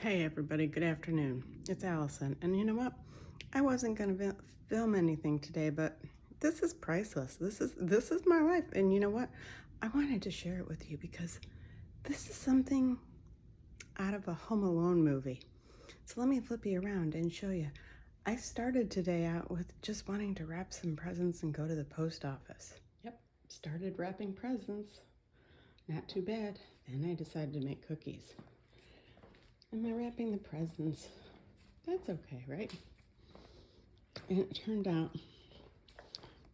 Hey everybody, good afternoon. It's Allison, and you know what? I wasn't going to film anything today, but this is priceless. This is my life, and you know what? I wanted to share it with you because this is something out of a Home Alone movie. So let me flip you around and show you. I started today out with just wanting to wrap some presents and go to the post office. Yep, started wrapping presents. Not too bad. Then I decided to make cookies. Am I wrapping the presents? That's okay, right? And it turned out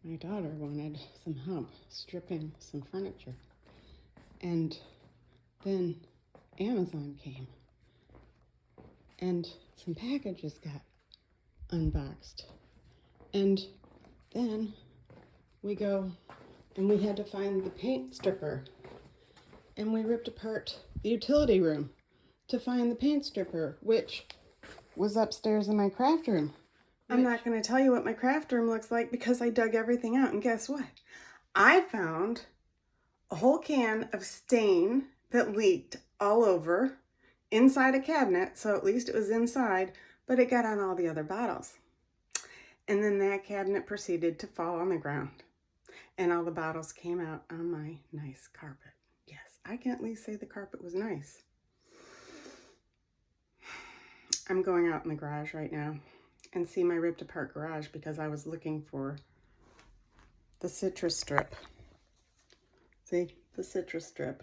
my daughter wanted some help stripping some furniture. And then Amazon came and some packages got unboxed. And then we go and we had to find the paint stripper. And we ripped apart the utility room to find the paint stripper, which was upstairs in my craft room. I'm not going to tell you what my craft room looks like because I dug everything out, and guess what? I found a whole can of stain that leaked all over inside a cabinet, so at least it was inside, but it got on all the other bottles. And then that cabinet proceeded to fall on the ground, and all the bottles came out on my nice carpet. Yes, I can at least say the carpet was nice. I'm going out in the garage right now and see my ripped apart garage because I was looking for the citrus strip. See, the citrus strip.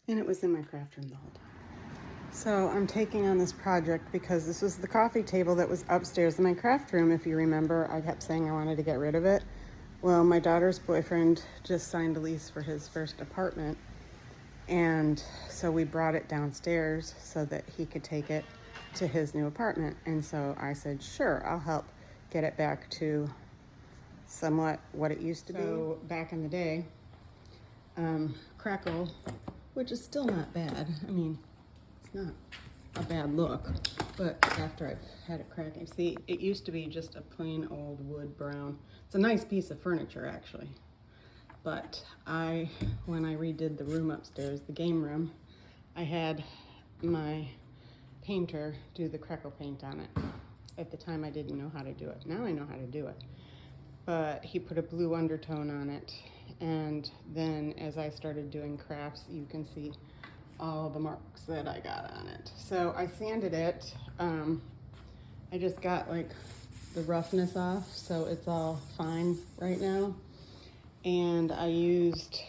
And it was in my craft room the whole time. So I'm taking on this project because this was the coffee table that was upstairs in my craft room. If you remember, I kept saying I wanted to get rid of it. Well, my daughter's boyfriend just signed a lease for his first apartment. And so we brought it downstairs so that he could take it to his new apartment. And so I said, sure, I'll help get it back to somewhat what it used to be. So back in the day, crackled, which is still not bad. I mean, it's not a bad look, but after I've had it cracking, see, it used to be just a plain old wood brown. It's a nice piece of furniture, actually. But when I redid the room upstairs, the game room, I had my painter do the crackle paint on it. At the time I didn't know how to do it. Now I know how to do it. But he put a blue undertone on it, and then as I started doing crafts, you can see all the marks that I got on it. So I sanded it. I just got like the roughness off, so it's all fine right now. And I used,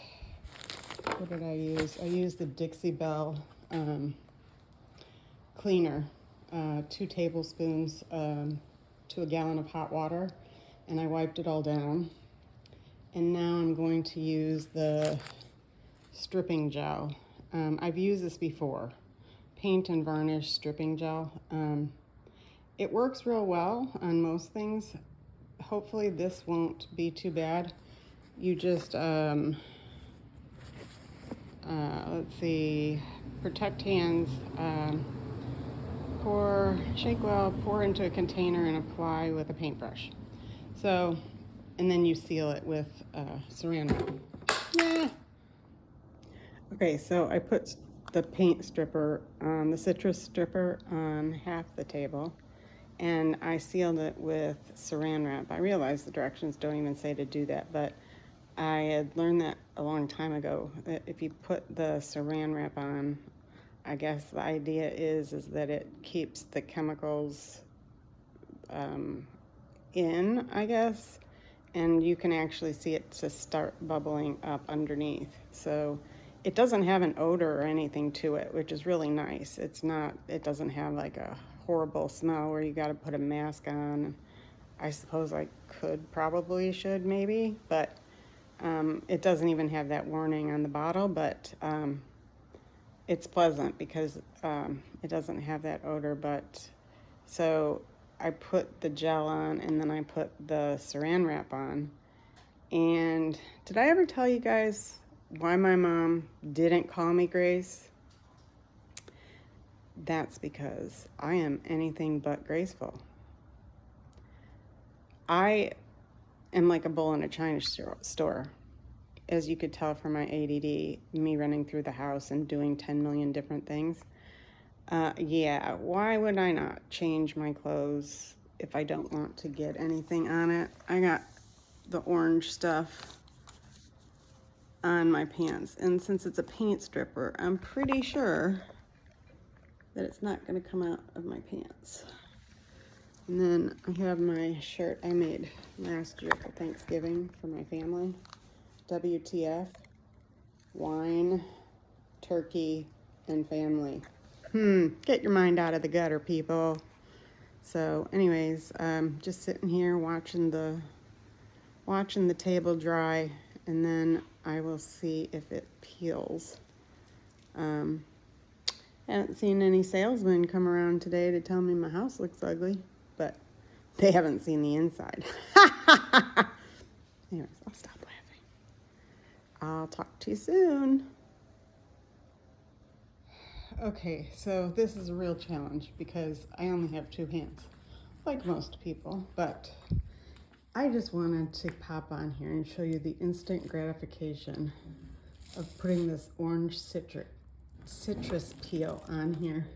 what did I use? I used the Dixie Belle cleaner, 2 tablespoons to a gallon of hot water, and I wiped it all down. And now I'm going to use the stripping gel. I've used this before, paint and varnish stripping gel. It works real well on most things. Hopefully this won't be too bad. You just, let's see, protect hands, shake well, pour into a container and apply with a paintbrush. So, and then you seal it with saran wrap. Yeah. Okay, so I put the paint stripper on, the citrus stripper on half the table, and I sealed it with saran wrap. I realize the directions don't even say to do that, but I had learned that a long time ago, that if you put the saran wrap on, I guess the idea is that it keeps the chemicals in, I guess, and you can actually see it to start bubbling up underneath. So it doesn't have an odor or anything to it, which is really nice. It doesn't have like a horrible smell where you got to put a mask on. I suppose I should maybe, but it doesn't even have that warning on the bottle, but it's pleasant because it doesn't have that odor. But so I put the gel on and then I put the saran wrap on. And did I ever tell you guys why my mom didn't call me Grace? That's because I am anything but graceful. I am like a bull in a china store. As you could tell from my ADD, me running through the house and doing 10 million different things. Yeah, why would I not change my clothes if I don't want to get anything on it? I got the orange stuff on my pants, and since it's a paint stripper, I'm pretty sure that it's not going to come out of my pants. And then I have my shirt I made last year for Thanksgiving for my family. WTF, wine, turkey, and family. Get your mind out of the gutter, people. So anyways, just sitting here watching the table dry, and then I will see if it peels. Haven't seen any salesmen come around today to tell me my house looks ugly, but they haven't seen the inside. Anyways, I'll stop laughing. I'll talk to you soon. Okay, so this is a real challenge because I only have 2 hands, like most people, but I just wanted to pop on here and show you the instant gratification of putting this orange citrus peel on here.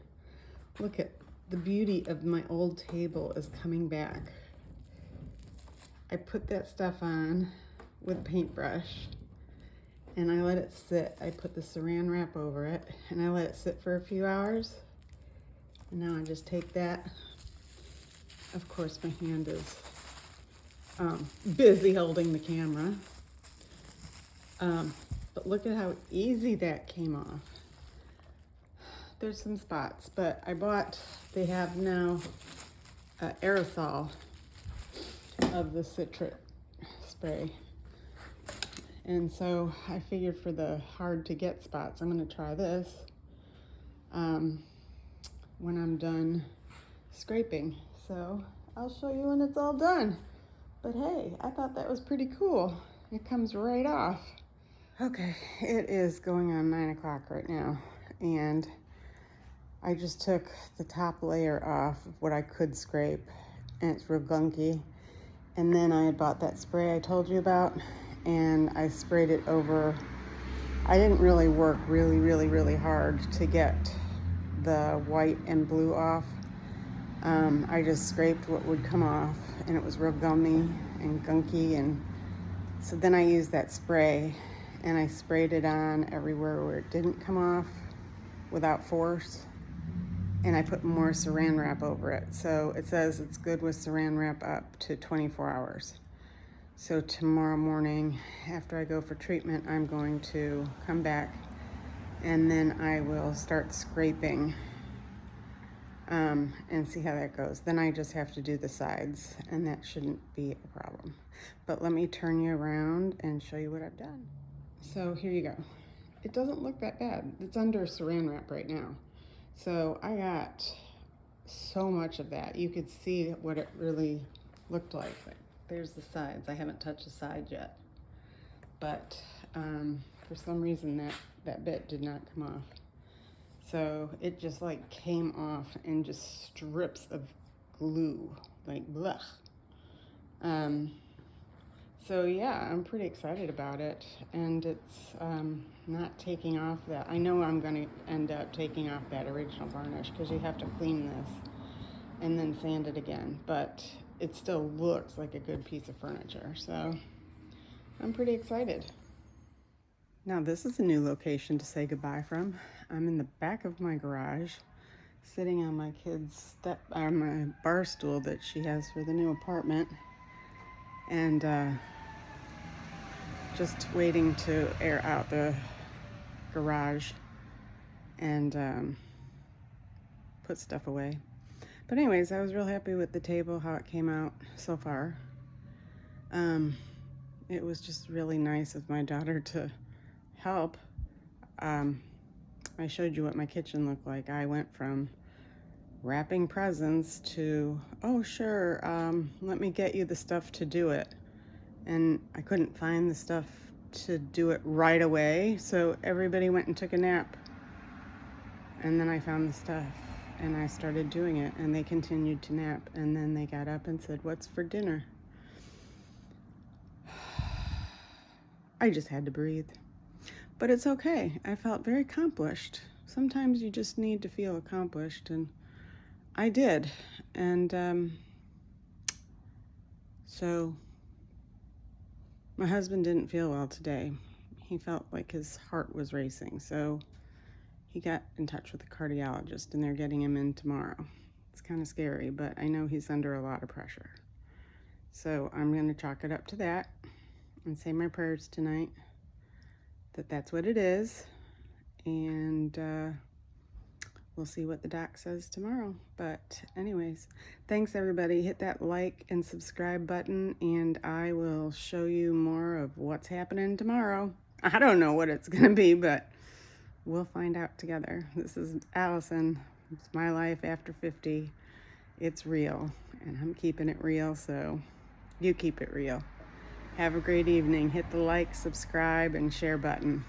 Look at the beauty of my old table is coming back. I put that stuff on with a paintbrush and I let it sit. I put the saran wrap over it and I let it sit for a few hours. And now I just take that. Of course, my hand is busy holding the camera. But look at how easy that came off. There's some spots, but they have now aerosol of the citrus spray. And so I figured for the hard to get spots, I'm gonna try this when I'm done scraping. So I'll show you when it's all done. But hey, I thought that was pretty cool. It comes right off. Okay, it is going on 9 o'clock right now. And I just took the top layer off of what I could scrape, and it's real gunky. And then I had bought that spray I told you about, and I sprayed it over. I didn't really work really hard to get the white and blue off. I just scraped what would come off, and it was real gummy and gunky, and so then I used that spray, and I sprayed it on everywhere where it didn't come off without force, and I put more saran wrap over it. So it says it's good with saran wrap up to 24 hours. So tomorrow morning, after I go for treatment, I'm going to come back and then I will start scraping and see how that goes. Then I just have to do the sides, and that shouldn't be a problem. But let me turn you around and show you what I've done. So here you go. It doesn't look that bad. It's under saran wrap right now. So I got so much of that. You could see what it really looked like. There's the sides. I haven't touched the sides yet. But for some reason that bit did not come off. So it just like came off and just strips of glue, like blech. So yeah, I'm pretty excited about it, and it's not taking off that. I know I'm going to end up taking off that original varnish because you have to clean this and then sand it again, but it still looks like a good piece of furniture, so I'm pretty excited. Now this is a new location to say goodbye from. I'm in the back of my garage, sitting on my kid's my bar stool that she has for the new apartment, and just waiting to air out the garage and put stuff away. But anyways, I was real happy with the table, how it came out so far. It was just really nice of my daughter to help. I showed you what my kitchen looked like. I went from wrapping presents to, oh sure, let me get you the stuff to do it. And I couldn't find the stuff to do it right away, so everybody went and took a nap. And then I found the stuff and I started doing it, and they continued to nap, and then they got up and said, "What's for dinner?" I just had to breathe. But it's okay. I felt very accomplished. sometimes you just need to feel accomplished, and I did. And so my husband didn't feel well today. He felt like his heart was racing, so he got in touch with a cardiologist, and they're getting him in tomorrow. It's kind of scary, but I know he's under a lot of pressure. So I'm going to chalk it up to that and say my prayers tonight that that's what it is. And we'll see what the doc says tomorrow. But anyways, thanks everybody. Hit that like and subscribe button, and I will show you more of what's happening tomorrow. I don't know what it's going to be, but we'll find out together. This is Allison. It's my life after 50. It's real, and I'm keeping it real, so you keep it real. Have a great evening. Hit the like, subscribe, and share button.